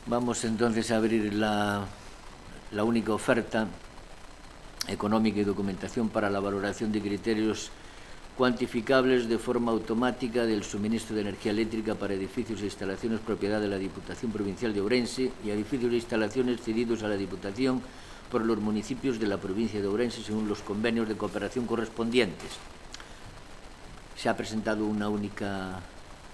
Vamos entonces a abrir la única oferta económica y documentación para la valoración de criterios cuantificables de forma automática del suministro de energía eléctrica para edificios e instalaciones propiedad de la Diputación Provincial de Ourense y edificios e instalaciones cedidos a la Diputación por los municipios de la provincia de Ourense según los convenios de cooperación correspondientes. Se ha presentado una única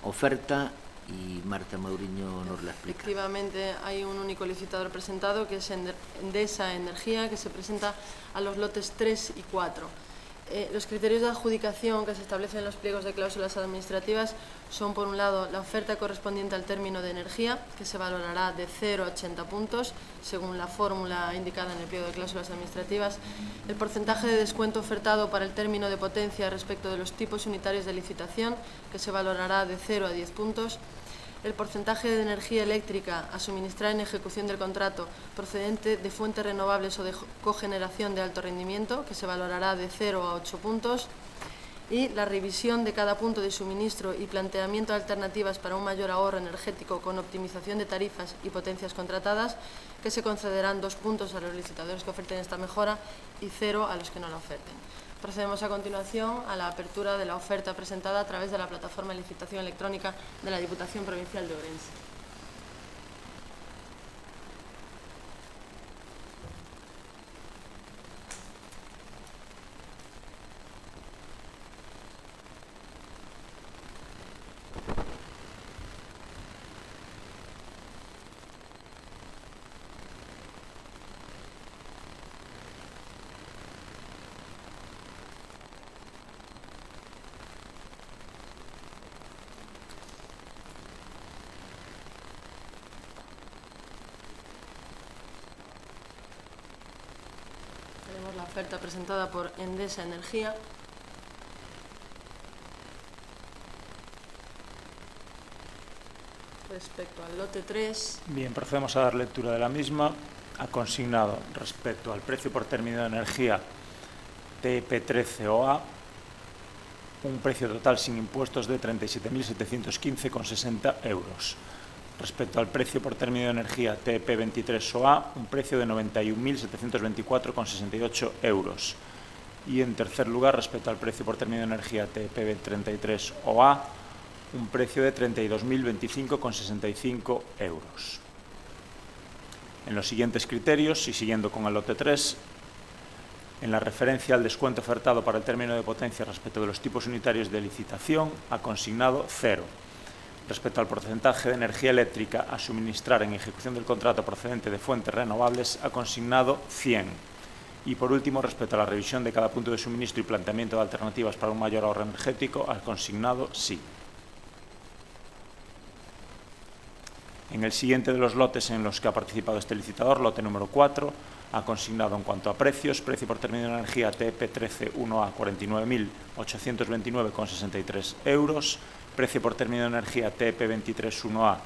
oferta y Marta Mauriño nos la explica. Efectivamente, hay un único licitador presentado, que es Endesa Energía, que se presenta a los lotes 3 y 4. Los criterios de adjudicación que se establecen en los pliegos de cláusulas administrativas son, por un lado, la oferta correspondiente al término de energía, que se valorará de 0 a 80 puntos, según la fórmula indicada en el pliego de cláusulas administrativas, el porcentaje de descuento ofertado para el término de potencia respecto de los tipos unitarios de licitación, que se valorará de 0 a 10 puntos, el porcentaje de energía eléctrica a suministrar en ejecución del contrato procedente de fuentes renovables o de cogeneración de alto rendimiento, que se valorará de 0 a 8 puntos, y la revisión de cada punto de suministro y planteamiento de alternativas para un mayor ahorro energético con optimización de tarifas y potencias contratadas, que se concederán 2 puntos a los licitadores que oferten esta mejora y 0 a los que no la oferten. Procedemos a continuación a la apertura de la oferta presentada a través de la plataforma de licitación electrónica de la Diputación Provincial de Ourense. La oferta presentada por Endesa Energía. Respecto al lote 3. Bien, procedemos a dar lectura de la misma. Ha consignado respecto al precio por término de energía TEP13OA un precio total sin impuestos de 37.715,60 euros. Respecto al precio por término de energía TEP23OA, un precio de 91.724,68 euros. Y en tercer lugar, respecto al precio por término de energía TEP33OA, un precio de 32.025,65 euros. En los siguientes criterios, y siguiendo con el lote 3, en la referencia al descuento ofertado para el término de potencia respecto de los tipos unitarios de licitación, ha consignado 0. Respecto al porcentaje de energía eléctrica a suministrar en ejecución del contrato procedente de fuentes renovables, ha consignado 100. Y por último, respecto a la revisión de cada punto de suministro y planteamiento de alternativas para un mayor ahorro energético, ha consignado sí. En el siguiente de los lotes en los que ha participado este licitador, lote número 4, ha consignado en cuanto a precios, precio por término de energía TEP13-1A 49.829,63 euros, precio por término de energía TEP23-1A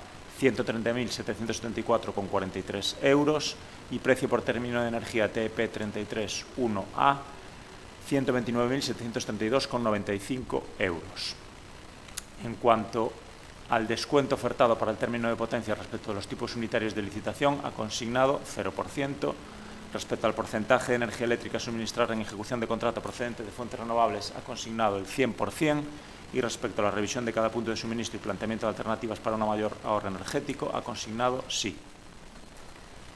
130.774,43 euros y precio por término de energía TEP33-1A 129.732,95 euros. En cuanto al descuento ofertado para el término de potencia respecto de los tipos unitarios de licitación, ha consignado 0%. Respecto al porcentaje de energía eléctrica a suministrar en ejecución de contrato procedente de fuentes renovables, ha consignado el 100%. Y respecto a la revisión de cada punto de suministro y planteamiento de alternativas para un mayor ahorro energético, ha consignado sí.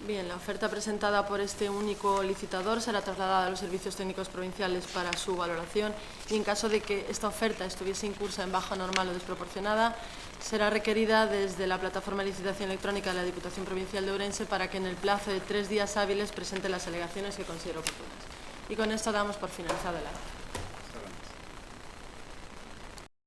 Bien, la oferta presentada por este único licitador será trasladada a los servicios técnicos provinciales para su valoración y en caso de que esta oferta estuviese incursa en baja normal o desproporcionada, será requerida desde la plataforma de licitación electrónica de la Diputación Provincial de Ourense para que en el plazo de 3 días hábiles presente las alegaciones que considere oportunas. Y con esto damos por finalizado el acto.